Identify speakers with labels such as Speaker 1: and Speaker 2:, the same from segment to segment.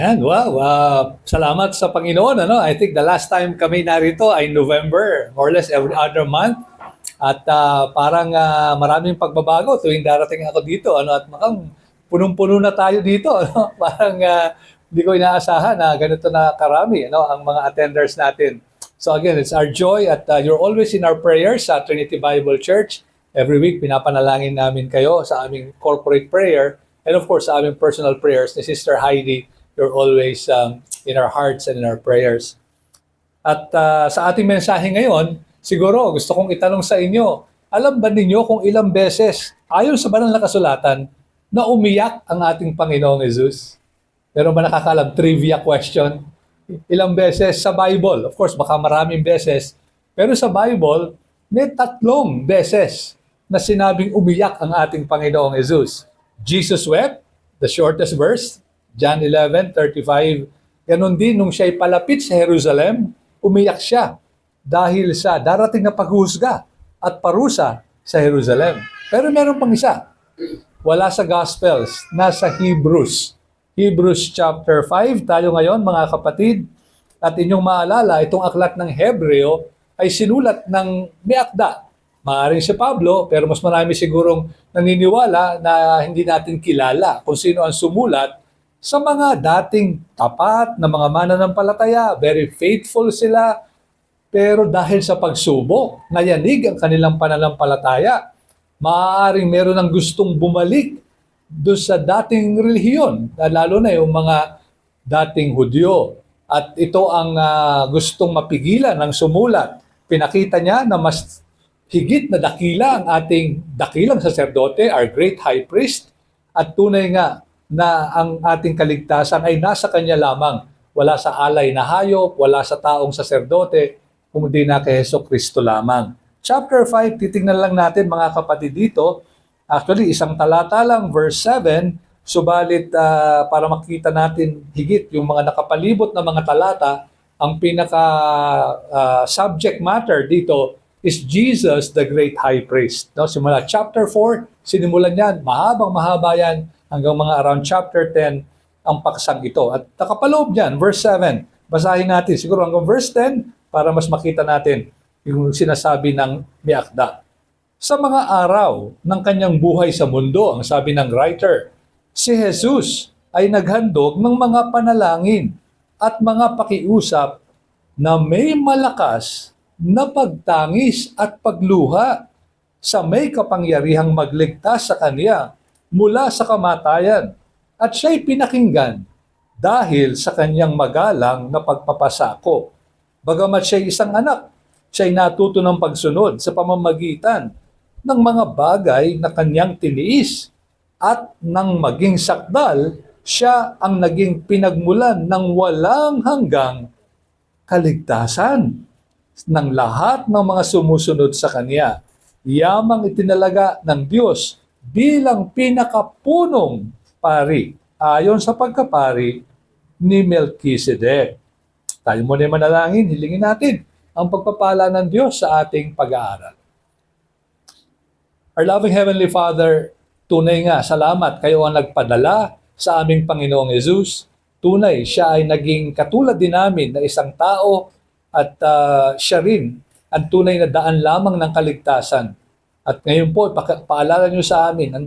Speaker 1: Yan, wow. Salamat sa Panginoon. I think the last time kami narito ay November, more or less every other month. At parang maraming pagbabago tuwing darating ako dito. At mukhang punong-puno na tayo dito. Parang hindi ko inaasahan na ganito na karami ang mga attenders natin. So again, it's our joy at you're always in our prayers sa Trinity Bible Church. Every week, pinapanalangin namin kayo sa aming corporate prayer and of course sa aming personal prayers ni Sister Heidi. You're always in our hearts and in our prayers. At sa ating mensahe ngayon, siguro gusto kong itanong sa inyo, alam ba ninyo kung ilang beses, ayon sa banal na kasulatan, na umiyak ang ating Panginoong Jesus? Meron ba nakakaalam? Trivia question. Ilang beses sa Bible? Of course, baka maraming beses. Pero sa Bible, may 3 beses na sinabing umiyak ang ating Panginoong Jesus. Jesus wept, the shortest verse, John 11:35. Ganon din nung siya'y palapit sa Jerusalem, umiyak siya dahil sa darating na paghusga at parusa sa Jerusalem. Pero meron pang isa. Wala sa Gospels, nasa Hebrews. Hebrews chapter 5 tayo ngayon mga kapatid. At inyong maalala, itong aklat ng Hebreo ay sinulat ng may akda. Maaaring si Pablo, pero mas marami sigurong naniniwala na hindi natin kilala kung sino ang sumulat sa mga dating tapat na mga mananampalataya. Very faithful sila, pero dahil sa pagsubok, nayanig ang kanilang pananampalataya. Maaaring meron ng gustong bumalik doon sa dating relihiyon, lalo na yung mga dating Hudyo. At ito ang gustong mapigilan ng sumulat. Pinakita niya na mas higit na dakila ang ating dakilang saserdote, our great high priest, at tunay nga na ang ating kaligtasan ay nasa kanya lamang. Wala sa alay na hayop, wala sa taong saserdote, kundi na kay Jesucristo lamang. Chapter 5, titingnan lang natin mga kapatid dito. Actually, isang talata lang, verse 7, subalit para makita natin higit yung mga nakapalibot na mga talata, ang pinaka subject matter dito is Jesus, the great high priest. No, simula chapter 4, sinimulan yan, mahaba yan, hanggang mga around chapter 10 ang paksang ito. At nakapaloob niyan, verse 7. Basahin natin siguro hanggang verse 10 para mas makita natin yung sinasabi ng may akda. Sa mga araw ng kanyang buhay sa mundo, ang sabi ng writer, si Jesus ay naghandog ng mga panalangin at mga pakiusap na may malakas na pagtangis at pagluha sa may kapangyarihang magligtas sa kanya mula sa kamatayan, at siya'y pinakinggan dahil sa kanyang magalang na pagpapasako. Bagamat siya'y isang anak, siya'y natuto ng pagsunod sa pamamagitan ng mga bagay na kanyang tiniis, at nang maging sakdal, siya ang naging pinagmulan ng walang hanggang kaligtasan ng lahat ng mga sumusunod sa kanya. Yamang itinalaga ng Diyos bilang pinakapunong pari ayon sa pagkapari ni Melchizedek. Tayo muna manalangin, hilingin natin ang pagpapala ng Diyos sa ating pag-aaral. Our loving Heavenly Father, tunay nga, salamat kayo ang nagpadala sa aming Panginoong Jesus. Tunay, siya ay naging katulad din namin na isang tao at siya rin ang tunay na daan lamang ng kaligtasan. At ngayon po, paalala niyo sa amin ang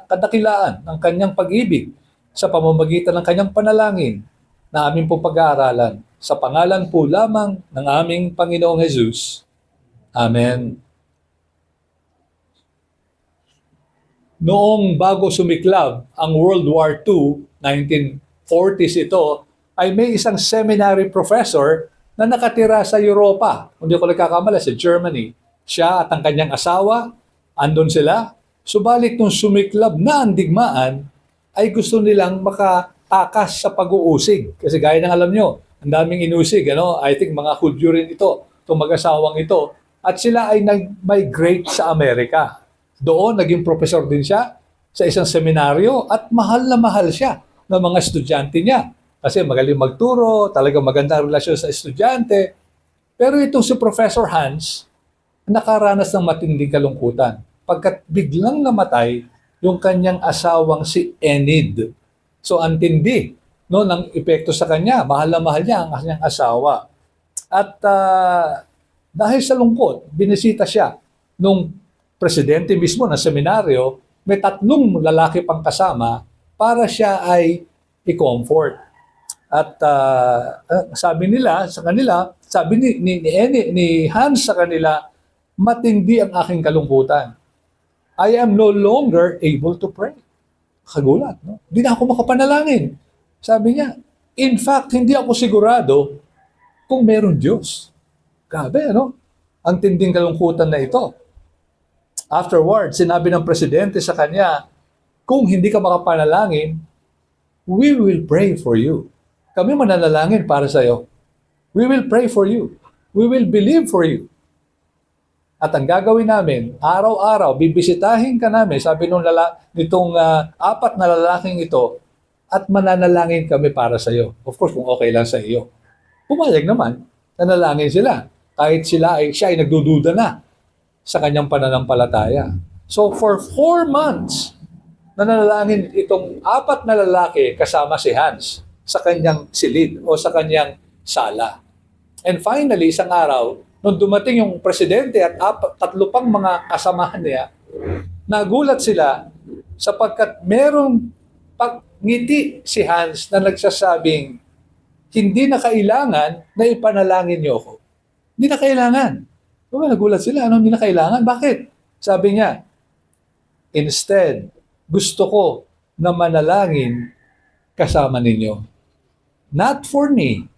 Speaker 1: kadakilaan ng kanyang pag-ibig sa pamamagitan ng kanyang panalangin na aming po pag-aaralan. Sa pangalan po lamang ng aming Panginoong Jesus. Amen. Noong bago sumiklab ang World War II, 1940s ito, ay may isang seminary professor na nakatira sa Europa. Kung di ko nagkakamala, sa Germany. Siya at ang kanyang asawa, andon sila. Subalit nung sumiklab na ang digmaan, ay gusto nilang makatakas sa pag-uusig. Kasi gaya ng alam nyo, ang daming inusig. I think mga Hudyo rin ito, itong mag-asawang ito. At sila ay nag-migrate sa Amerika. Doon, naging professor din siya sa isang seminaryo at mahal na mahal siya ng mga estudyante niya. Kasi magaling magturo, talagang magandang relasyon sa estudyante. Pero itong si Professor Hans, nakaranas ng matinding kalungkutan pagkat biglang namatay yung kanyang asawang si Enid. So antindi no, ng epekto sa kanya. Mahal na mahal niya ang kanyang asawa. At dahil sa lungkot, binisita siya nung presidente mismo ng seminaryo, may 3 lalaki pang kasama para siya ay i-comfort. At sabi nila sa kanila, sabi ni Hans sa kanila, matindi ang aking kalungkutan. I am no longer able to pray. Kagulat, no? Hindi na ako makapanalangin. Sabi niya, in fact, hindi ako sigurado kung meron Diyos. Grabe, ano? Ang tinding kalungkutan na ito. Afterwards, sinabi ng presidente sa kanya, kung hindi ka makapanalangin, we will pray for you. Kami mananalangin para sa iyo. We will pray for you. We will believe for you. At ang gagawin namin, araw-araw, bibisitahin ka namin, sabi nitong 4 na lalaking ito, at mananalangin kami para sa iyo. Of course, kung okay lang sa iyo. Pumayag naman, nanalangin sila. Kahit siya ay nagdududa na sa kanyang pananampalataya. So for 4 months, nanalangin itong 4 na lalaki kasama si Hans sa kanyang silid o sa kanyang sala. And finally, isang araw, nung dumating yung presidente at 3 pang mga kasamahan niya, nagulat sila sapagkat merong pagngiti si Hans na nagsasabing, hindi na kailangan na ipanalangin niyo ako. Hindi na kailangan. Nagulat sila, hindi na kailangan? Bakit? Sabi niya, instead, gusto ko na manalangin kasama ninyo. Not for me,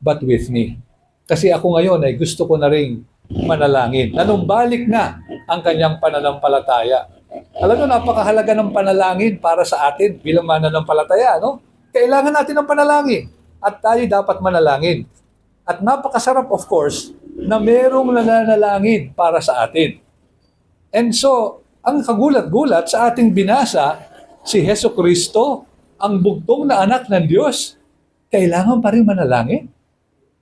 Speaker 1: but with me. Kasi ako ngayon ay gusto ko na rin manalangin. Nanumbalik na ang kanyang pananampalataya. Alam mo, napakahalaga ng panalangin para sa atin bilang mananampalataya, no? Kailangan natin ng panalangin at tayo dapat manalangin. At napakasarap, of course, na merong nananalangin para sa atin. And so, ang kagulat-gulat sa ating binasa, si Hesus Kristo, ang bugtong na anak ng Diyos, kailangan pa rin manalangin.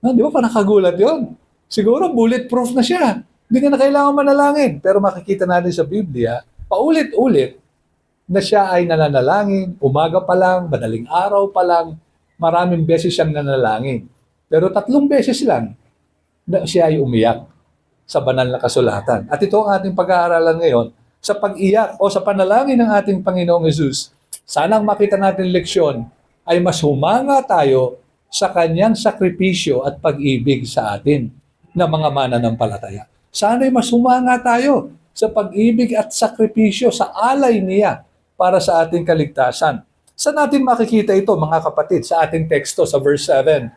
Speaker 1: Di ba parang kagulat yun? Siguro bulletproof na siya. Hindi na kailangan manalangin. Pero makikita natin sa Biblia, paulit-ulit na siya ay nananalangin, umaga pa lang, madaling araw pa lang, maraming beses siyang nanalangin. Pero 3 beses lang na siya ay umiyak sa banal na kasulatan. At ito ang ating pag-aaralan ngayon sa pag-iyak o sa panalangin ng ating Panginoong Hesus. Sanang makita natin leksyon ay mas humanga tayo sa kanyang sakripisyo at pag-ibig sa atin na mga mananampalataya. Sana'y mas humanga tayo sa pag-ibig at sakripisyo sa alay niya para sa ating kaligtasan. Saan natin makikita ito, mga kapatid, sa ating teksto sa verse 7?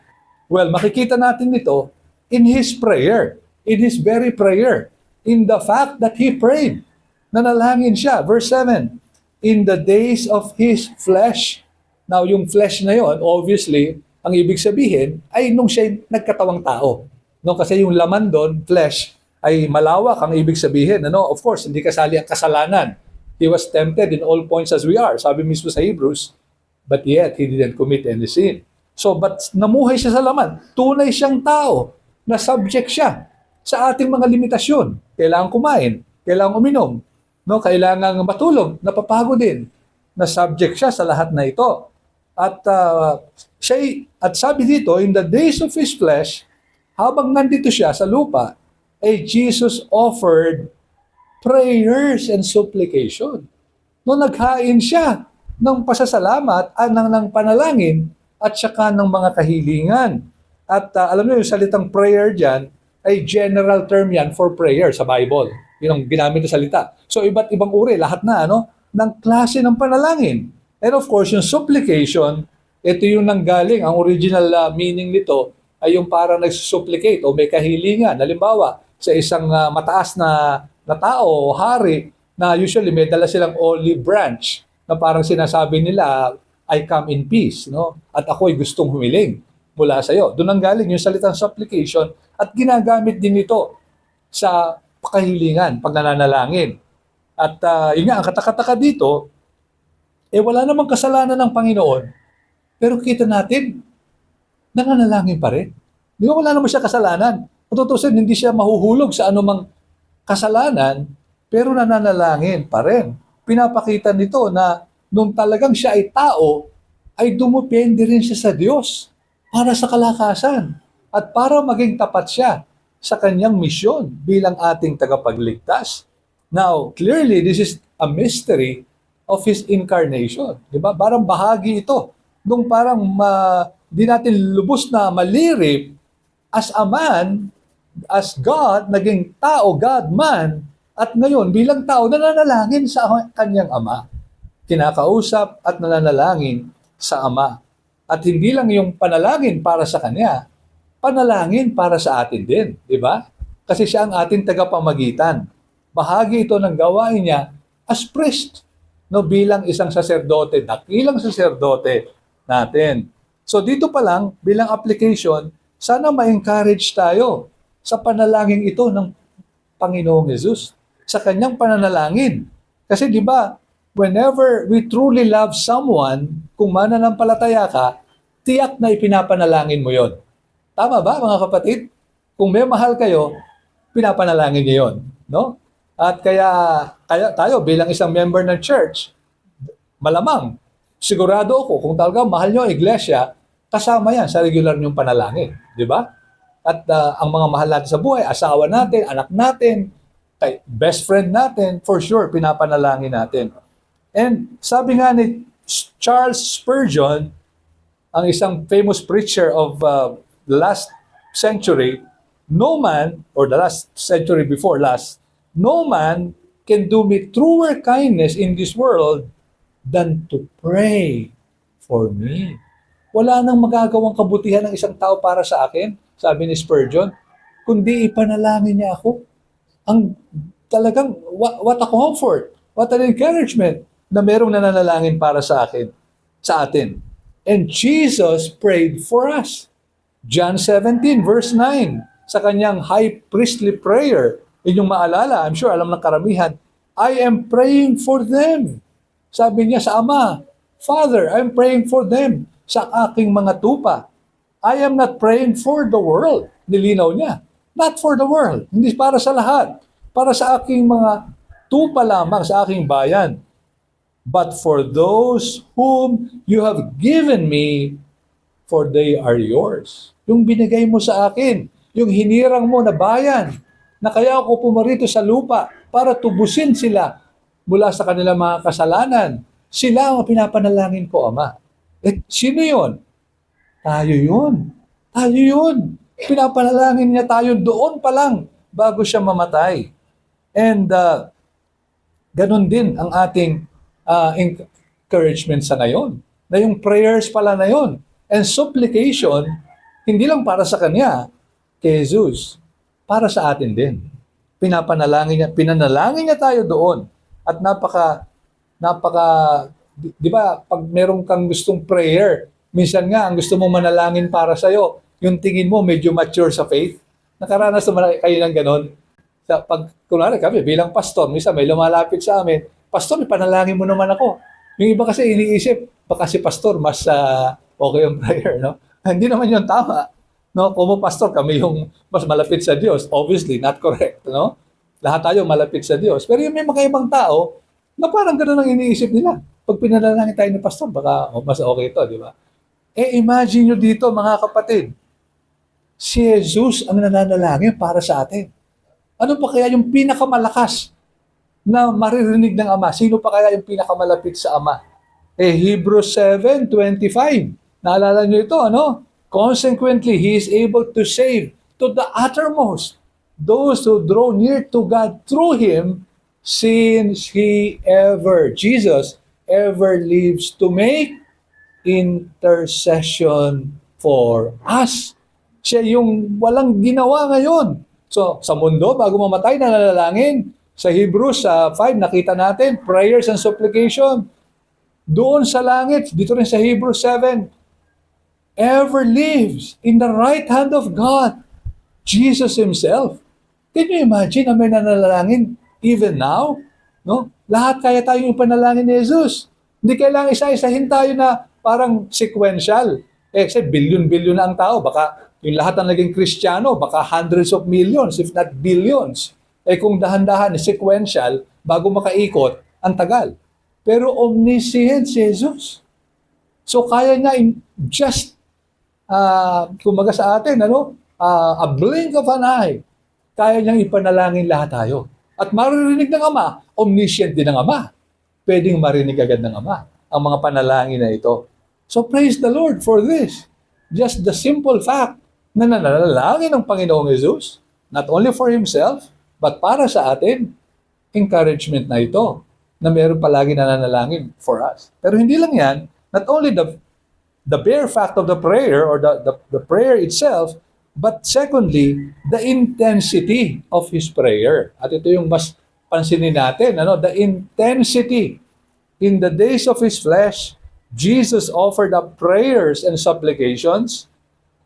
Speaker 1: Well, makikita natin ito in his prayer, in his very prayer, in the fact that he prayed. Nanalangin siya. Verse 7, in the days of his flesh. Now, yung flesh na yon, obviously, ang ibig sabihin ay nung siya nagkatawang tao. No, kasi yung laman doon, flesh, ay malawak ang ibig sabihin. Of course, hindi kasali ang kasalanan. He was tempted in all points as we are. Sabi mismo sa Hebrews, but yet he didn't commit any sin. So, but namuhay siya sa laman. Tunay siyang tao na subject siya sa ating mga limitasyon. Kailangan kumain, kailangan uminom, no? Kailangan matulog, napapagod din. Na subject siya sa lahat na ito. At sabi dito, in the days of his flesh, habang nandito siya sa lupa, Jesus offered prayers and supplication. No, naghain siya ng pasasalamat at ng panalangin at saka ng mga kahilingan. At alam niyo, yung salitang prayer dyan ay general term yan for prayer sa Bible. Yun ang ginamit na salita. So, iba't ibang uri, lahat na, ng klase ng panalangin. And of course, yung supplication, ito yung nanggaling. Ang original meaning nito ay yung parang nagsusupplicate o may kahilingan. Halimbawa, sa isang mataas na tao o hari na usually may dala silang olive branch na parang sinasabi nila, I come in peace, no? At ako'y gustong humiling mula sa iyo. Doon ang galing yung salitang supplication at ginagamit din ito sa kahilingan, pag nananalangin. At yun nga, ang katakataka dito, wala namang kasalanan ng Panginoon, pero kita natin, nananalangin pa rin. Di ba wala naman siya kasalanan? Matutusin, hindi siya mahuhulog sa anumang kasalanan, pero nananalangin pa rin. Pinapakita nito na nung talagang siya ay tao, ay dumupende rin siya sa Diyos para sa kalakasan at para maging tapat siya sa kanyang misyon bilang ating tagapagligtas. Now, clearly, this is a mystery of His incarnation. Di ba? Parang bahagi ito nung parang di natin lubos na malirip as a man, as God, naging tao, God, man, at ngayon bilang tao, nananalangin sa kanyang Ama. Kinakausap at nananalangin sa Ama. At hindi lang yung panalangin para sa Kanya, panalangin para sa atin din, di ba? Kasi siya ang ating tagapamagitan. Bahagi ito ng gawain niya as priest, no, bilang isang saserdote, dakilang saserdote natin. So dito pa lang, bilang application, sana ma-encourage tayo sa panalangin ito ng Panginoong Hesus, sa kanyang pananalangin. Kasi di ba, whenever we truly love someone, kung mananampalataya ka, tiyak na ipinapanalangin mo yon. Tama ba, mga kapatid? Kung may mahal kayo, pinapanalangin niyo yon, no? At kaya tayo bilang isang member ng church, malamang, sigurado ako, kung talaga mahal niyo ang iglesia, kasama yan sa regular niyong panalangin. Di ba? At ang mga mahal natin sa buhay, asawa natin, anak natin, best friend natin, for sure, pinapanalangin natin. And sabi nga ni Charles Spurgeon, ang isang famous preacher of the last century, no man, or the last century before last, no man can do me truer kindness in this world than to pray for me. Wala nang magagawang kabutihan ng isang tao para sa akin, sabi ni Spurgeon, kundi ipanalangin niya ako. Ang talagang, what a comfort, what an encouragement na merong nananalangin para sa akin, sa atin. And Jesus prayed for us. John 17 verse 9, sa kanyang high priestly prayer, inyong maalala, I'm sure alam ng karamihan, I am praying for them. Sabi niya sa Ama, Father, I'm praying for them sa aking mga tupa. I am not praying for the world. Nilinaw niya. Not for the world. Hindi para sa lahat. Para sa aking mga tupa lamang, sa aking bayan. But for those whom you have given me, for they are yours. Yung binigay mo sa akin, yung hinirang mo na bayan, na kaya ako pumarito sa lupa para tubusin sila mula sa kanilang mga kasalanan. Sila ang pinapanalangin ko, Ama. Eh, sino yun? Tayo yun. Tayo yun. Pinapanalangin niya tayo doon pa lang bago siya mamatay. And ganun din ang ating encouragement sa ngayon. Na yung prayers pala na yun. And supplication, hindi lang para sa Kanya, kay Jesus, para sa atin din. Pinanalangin niya tayo doon. At di ba, pag meron kang gustong prayer, minsan nga, ang gusto mong manalangin para sa'yo, yung tingin mo medyo mature sa faith. Nakaranas naman kayo ng ganon. Kunwari kami, bilang pastor, minsan may lumalapit sa amin, Pastor, ipanalangin mo naman ako. Yung iba kasi iniisip, baka si pastor mas okay yung prayer, no? Hindi naman yung tama. No, como pastor, kami yung mas malapit sa Diyos. Obviously, not correct, no? Lahat tayo malapit sa Diyos. Pero yung may mga ibang tao, na parang gano'n ang iniisip nila. Pag pinanalangin tayo ni pastor, baka mas okay ito, di ba? Eh, imagine nyo dito, mga kapatid, si Jesus ang nananalangin para sa atin. Ano pa kaya yung pinakamalakas na maririnig ng Ama? Sino pa kaya yung pinakamalapit sa Ama? Eh, Hebrews 7:25. Naalala nyo ito, ano? Consequently, He is able to save to the uttermost those who draw near to God through Him, since Jesus ever lives to make intercession for us. Siya yung walang ginawa ngayon. So, sa mundo, bago mamatay, nananalangin. Sa Hebrews 5, nakita natin, prayers and supplication. Doon sa langit, dito rin sa Hebrews 7, ever lives in the right hand of God, Jesus Himself. Can you imagine na may nanalangin even now? No? Lahat kaya tayong ipanalangin ni Jesus. Hindi kailangan isa-isahin tayo na parang sequential. Eh, kasi billion-billion na ang tao. Baka yung lahat ng naging Kristiyano, baka hundreds of millions, if not billions. Eh kung dahan-dahan, sequential, bago makaikot, ang tagal. Pero omniscient si Jesus. So kaya niya in just, kumaga sa atin, a blink of an eye, kaya niyang ipanalangin lahat tayo. At maririnig ng Ama, omniscient din ng Ama. Pwedeng marinig agad ng Ama ang mga panalangin na ito. So praise the Lord for this. Just the simple fact na nanalangin ng Panginoong Jesus, not only for Himself, but para sa atin, encouragement na ito, na meron palagi nananalangin for us. Pero hindi lang yan, not only the bare fact of the prayer or the prayer itself, but secondly, the intensity of his prayer. At ito yung mas pansinin natin, the intensity. In the days of his flesh, Jesus offered up prayers and supplications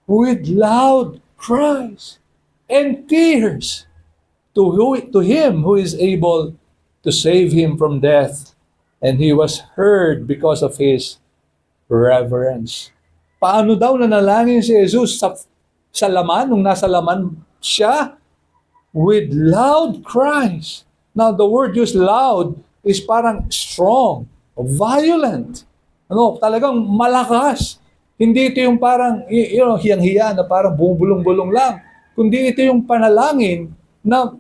Speaker 1: with loud cries and tears to him who is able to save him from death. And he was heard because of his reverence. Paano daw nanalangin si Jesus sa laman, nung nasa laman siya? With loud cries. Now, the word used loud is parang strong, violent. Talagang malakas. Hindi ito yung parang, hiyang-hiya na parang bumubulong-bulong lang. Kundi ito yung panalangin na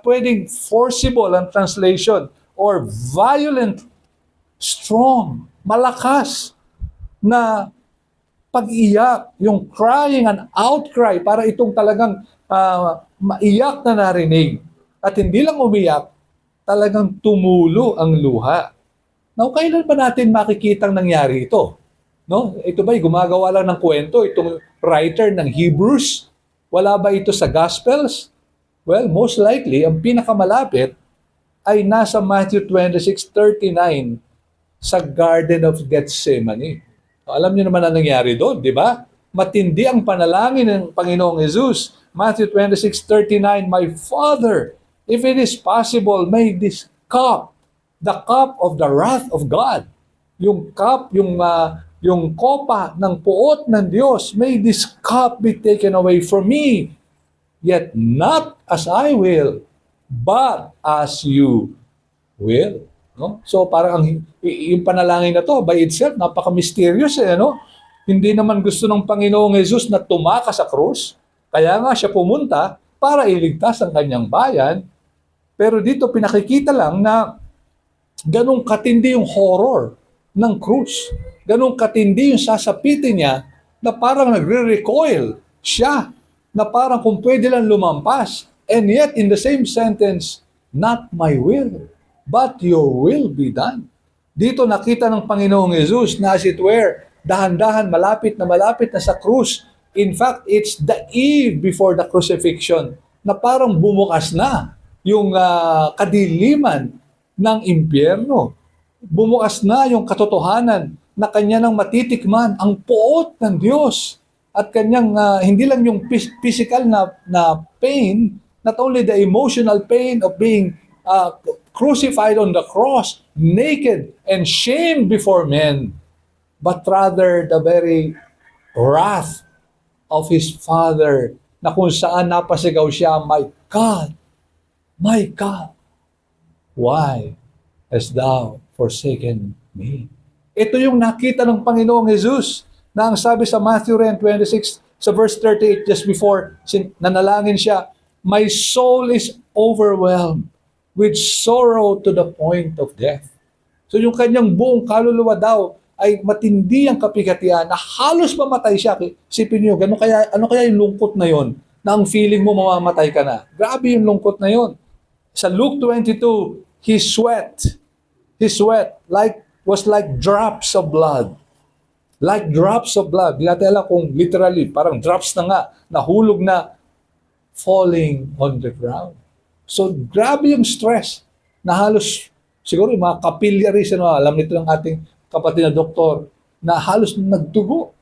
Speaker 1: pwedeng forcible ang translation or violent, strong, malakas na pag-iyak, yung crying and outcry, para itong talagang maiyak na narinig. At hindi lang umiyak, talagang tumulo ang luha. Now, kailan ba natin makikitang nangyari ito? No? Ito ba'y gumagawa lang ng kwento, itong writer ng Hebrews? Wala ba ito sa Gospels? Well, most likely, ang pinakamalapit ay nasa Matthew 26:39 sa Garden of Gethsemane. Alam niyo naman ang nangyari doon, di ba? Matindi ang panalangin ng Panginoong Jesus. Matthew 26:39, "My Father, if it is possible, may this cup, the cup of the wrath of God," yung cup, yung kopa ng puot ng Diyos, "may this cup be taken away from me. Yet not as I will, but as you will." No? So parang yung panalangin na to by itself napaka-mysterious Hindi naman gusto ng Panginoong Jesus na tumakas sa krus. Kaya nga siya pumunta para iligtas ang kanyang bayan. Pero dito pinakikita lang na ganung katindi yung horror ng krus. Ganung katindi yung sasapitin niya na parang nagre-recoil siya, na parang kung pwede lang lumampas. And yet in the same sentence, "Not my will, but your will be done." Dito nakita ng Panginoong Jesus na as it were, dahan-dahan, malapit na sa krus. In fact, it's the eve before the crucifixion na parang bumukas na yung kadiliman ng impyerno. Bumukas na yung katotohanan na kanya nang matitikman ang puot ng Diyos. At kanyang, hindi lang yung physical na pain, not only the emotional pain of being crucified on the cross, naked and shamed before men, but rather the very wrath of his Father, na kung saan napasigaw siya, my God, why hast thou forsaken me?" Ito yung nakita ng Panginoong Jesus, na ang sabi sa Matthew 26, sa verse 38, just before nanalangin siya, "My soul is overwhelmed with sorrow to the point of death." So yung kanyang buong kaluluwa daw ay matindi ang kapigatian na halos mamatay siya. Isipin niyo, ano kaya yung lungkot na yon, na ang feeling mo mamamatay ka na. Grabe yung lungkot na yon. Sa Luke 22, his sweat was like drops of blood. Like drops of blood. Di natin alam kung literally, parang drops na nga, nahulog na, falling on the ground. So, grabe yung stress na halos, siguro yung mga capillaries, alam nito ng ating kapatid na doktor, na halos nagdugo.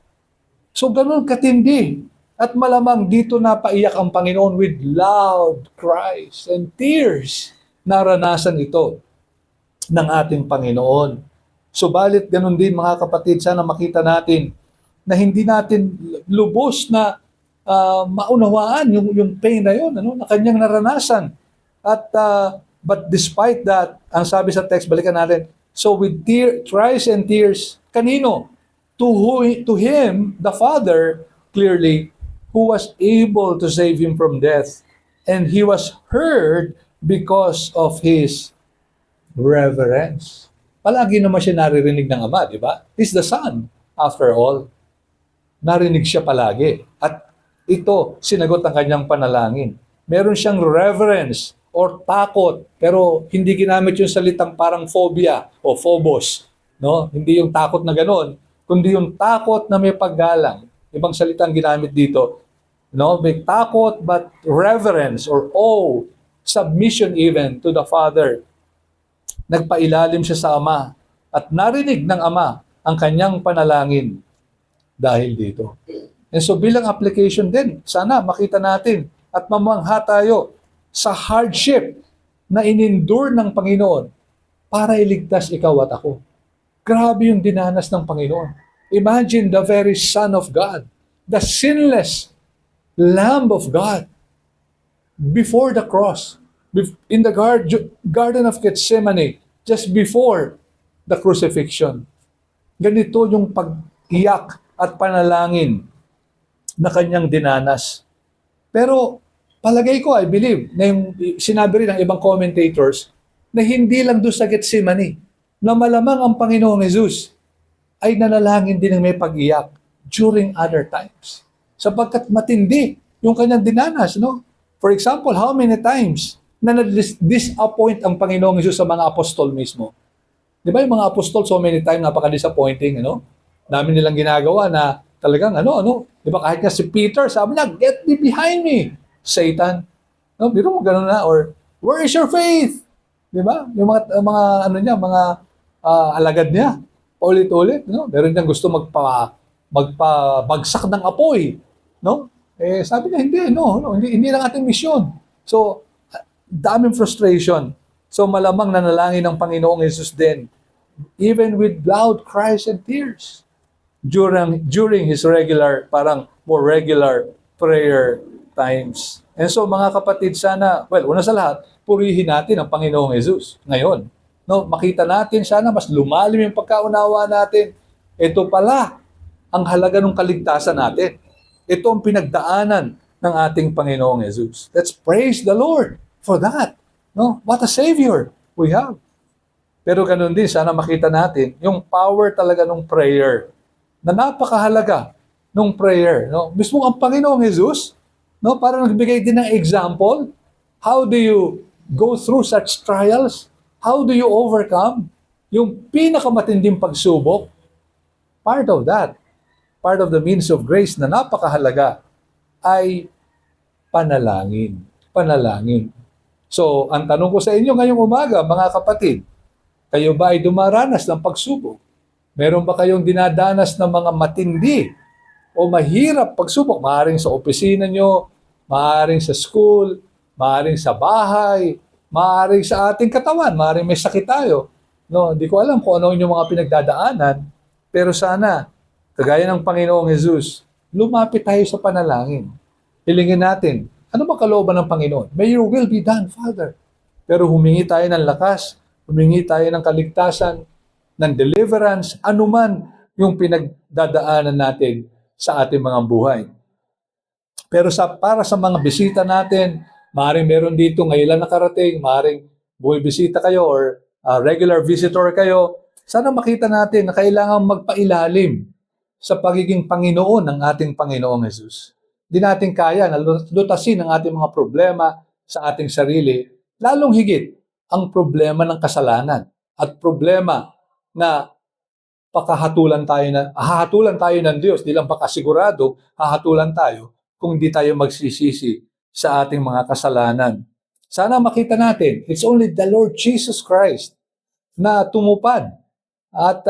Speaker 1: So, ganun katindi. At malamang dito na paiyak ang Panginoon with loud cries and tears. Naranasan ito ng ating Panginoon. Subalit, ganun din mga kapatid, sana makita natin na hindi natin lubos na maunawaan yung pain na yun, na kanyang naranasan. At but despite that, ang sabi sa text, balikan natin, so with cries and tears, kanino? to him, the Father, clearly, who was able to save him from death. And he was heard because of his reverence. Palagi naman siya naririnig ng Ama, di ba? He's the Son, after all. Narinig siya palagi. At ito, sinagot ang kanyang panalangin. Meron siyang reverence or takot, pero hindi ginamit yung salitang parang phobia o phobos. No? Hindi yung takot na gano'n, kundi yung takot na may paggalang. Ibang salitang ginamit dito. No? May takot but reverence or awe, submission even to the Father. Nagpailalim siya sa Ama at narinig ng Ama ang kanyang panalangin dahil dito. And so bilang application din, sana makita natin at mamangha tayo sa hardship na inendure ng Panginoon para iligtas ikaw at ako. Grabe yung dinanas ng Panginoon. Imagine the very Son of God, the sinless Lamb of God, before the cross, in the Garden of Gethsemane, just before the crucifixion. Ganito yung pag-iyak at panalangin na kanyang dinanas. Pero palagay ko, I believe, na yung sinabi rin ng ibang commentators, na hindi lang doon sa Gethsemane, na malamang ang Panginoong Jesus ay nanalangin din ng may pag-iyak during other times. Sapagkat matindi yung kanyang dinanas, no? For example, how many times na na-disappoint ang Panginoong Jesus sa mga apostol mismo? Di ba yung mga apostol so many times napaka-disappointing, ano? Dami nilang ginagawa na talagang di ba kahit nga si Peter, sabi niya, "Get thee behind me, Satan." No, biro mo gano'n na, or "Where is your faith?" Di ba? Yung mga alagad niya, ulit-ulit, no? Meron niyang gusto magpabagsak ng apoy, no? Sabi niya, hindi lang ating misyon. So, daming frustration. So, malamang nanalangin ng Panginoong Jesus din, even with loud cries and tears, during his more regular prayer times. And so, mga kapatid, sana, una sa lahat, purihin natin ang Panginoong Jesus ngayon. No, makita natin, sana mas lumalim yung pagkaunawa natin. Ito pala ang halaga ng kaligtasan natin. Ito ang pinagdaanan ng ating Panginoong Jesus. Let's praise the Lord for that. No? What a Savior we have. Pero ganun din, sana makita natin yung power talaga ng prayer, na napakahalaga ng prayer. No? Mismo ang Panginoong Jesus, no, parang nagbigay din ng example. How do you go through such trials? How do you overcome yung pinakamatinding pagsubok? Part of that, part of the means of grace na napakahalaga ay panalangin. Panalangin. So, ang tanong ko sa inyo ngayong umaga, mga kapatid, kayo ba ay dumaranas ng pagsubok? Meron ba kayong dinadanas ng mga matindi o mahirap pagsubok? Maaring sa opisina nyo, maaring sa school, maaring sa bahay, maaring sa ating katawan, maaring may sakit tayo. No, hindi ko alam kung ano yung mga pinagdadaanan, pero sana, kagaya ng Panginoong Jesus, lumapit tayo sa panalangin. Hilingin natin, ano ba kalooban ng Panginoon? May your will be done, Father. Pero humingi tayo ng lakas, humingi tayo ng kaligtasan, ng deliverance, anuman yung pinagdadaanan natin sa ating mga buhay. Pero para sa mga bisita natin, maaaring meron dito ngayon lang nakarating, maaaring bumibisita kayo or regular visitor kayo, sana makita natin na kailangan magpailalim sa pagiging Panginoon ng ating Panginoong Jesus. Hindi natin kaya na lutasin ang ating mga problema sa ating sarili, lalong higit ang problema ng kasalanan at problema na hahatulan tayo ng Diyos, di lang pakasigurado, hahatulan tayo kung hindi tayo magsisisi sa ating mga kasalanan. Sana makita natin, it's only the Lord Jesus Christ na tumupad at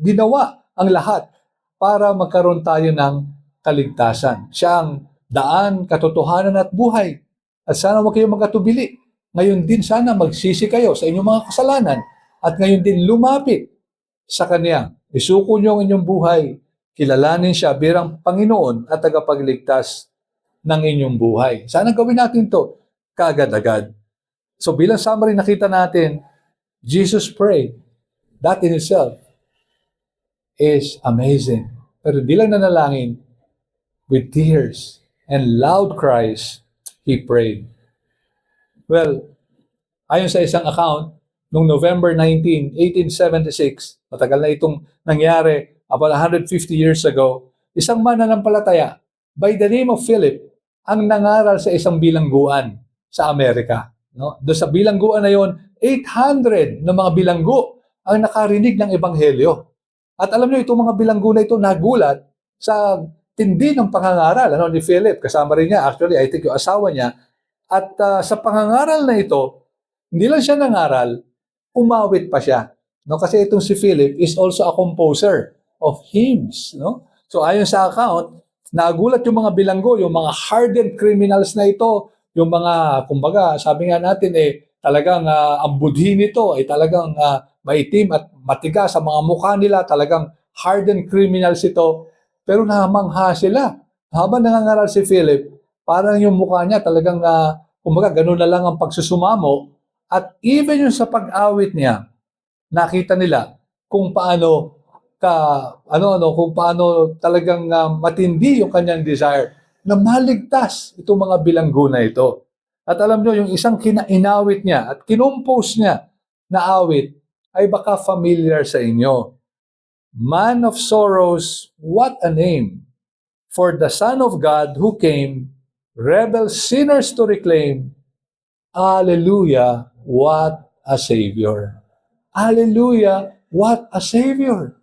Speaker 1: ginawa ang lahat para magkaroon tayo ng kaligtasan. Siya ang daan, katotohanan at buhay. At sana huwag kayong magkatubili. Ngayon din sana magsisi kayo sa inyong mga kasalanan at ngayon din lumapit sa Kanya. Isuko niyo ang inyong buhay. Kilalanin siya bilang Panginoon at tagapagligtas ng inyong buhay. Sana gawin natin to kaagad-agad. So bilang summary, nakita natin, Jesus prayed. That in itself is amazing. Pero di lang nanalangin, with tears and loud cries, he prayed. Well, ayon sa isang account, noong November 19, 1876, matagal na itong nangyari, about 150 years ago, isang mananampalataya by the name of Philip ang nangaral sa isang bilangguan sa Amerika. No? Doon sa bilangguan na yon, 800 na mga bilanggo ang nakarinig ng ebanghelyo. At alam niyo, itong mga bilanggo na ito nagulat sa tindi ng pangangaral ni Philip. Kasama rin niya, actually, I think yung asawa niya. At sa pangangaral na ito, hindi lang siya nangaral, umawit pa siya. No? Kasi itong si Philip is also a composer of hymns. No? So ayon sa account, nagulat yung mga bilanggo, yung mga hardened criminals na ito, yung mga, kumbaga, sabi nga natin talagang ang budhi nito ay talagang maitim at matigas sa mga mukha nila, talagang hardened criminals ito. Pero namangha sila. Habang nangangaral si Philip, parang yung mukha niya talagang, kumbaga, ganun na lang ang pagsusumamo. At even yung sa pag-awit niya, nakita nila kung paano kung paano talagang matindi yung kanyang desire na maligtas itong mga bilanggo na ito. At alam nyo, yung isang inawit niya at kinompose niya na awit ay baka familiar sa inyo. Man of sorrows, what a name! For the Son of God who came, rebel sinners to reclaim. Hallelujah, what a Savior! Hallelujah, what a Savior!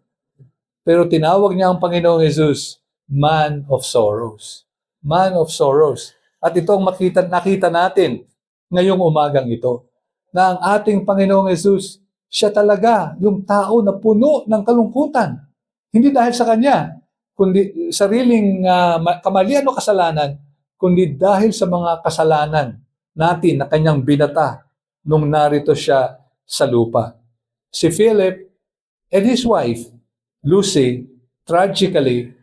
Speaker 1: Pero tinawag niya ang Panginoong Jesus, Man of Sorrows. Man of Sorrows. At ito ang nakita natin ngayong umagang ito, na ang ating Panginoong Jesus, siya talaga yung tao na puno ng kalungkutan. Hindi dahil sa Kanya, kundi sariling kamalian o kasalanan, kundi dahil sa mga kasalanan natin na Kanyang binata nung narito siya sa lupa. Si Philip and his wife, Lucy, tragically,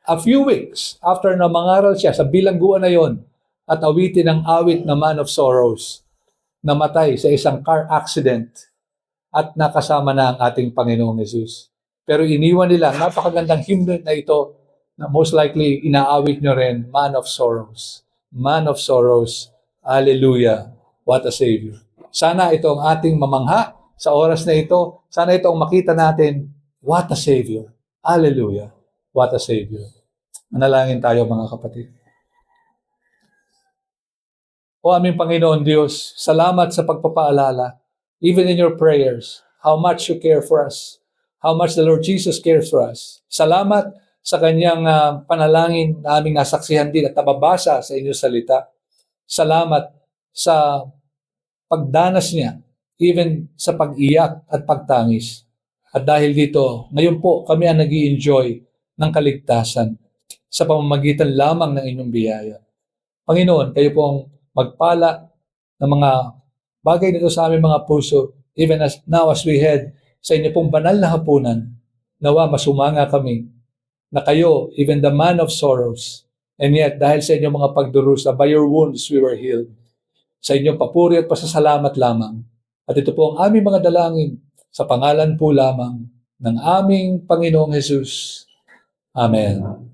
Speaker 1: a few weeks after na mangaral siya sa bilangguan na yon at awitin ang awit na Man of Sorrows, namatay sa isang car accident at nakasama na ang ating Panginoong Jesus. Pero iniwan nila, napakagandang hymn na ito na most likely inaawit nyo rin, Man of Sorrows. Man of Sorrows, Hallelujah, what a Savior. Sana ito ang ating mamangha sa oras na ito. Sana ito ang makita natin, what a Savior. Hallelujah. What a Savior. Manalangin tayo mga kapatid. O aming Panginoon Diyos, salamat sa pagpapaalala, even in your prayers, how much you care for us, how much the Lord Jesus cares for us. Salamat sa kanyang panalangin na aming nasaksihan din at nababasa sa inyong salita. Salamat sa pagdanas niya, even sa pag-iyak at pagtangis. At dahil dito, ngayon po kami ang nag-i-enjoy ng kaligtasan sa pamamagitan lamang ng inyong biyaya. Panginoon, kayo pong magpala ng mga bagay nito sa aming mga puso, even as now as we head sa inyo pong banal na hapunan, nawa masumanga kami na kayo, even the Man of Sorrows, and yet dahil sa inyong mga pagdurusa, by your wounds we were healed. Sa inyong papuri at pasasalamat lamang. At ito po ang aming mga dalangin sa pangalan po lamang ng aming Panginoong Jesus. Amen.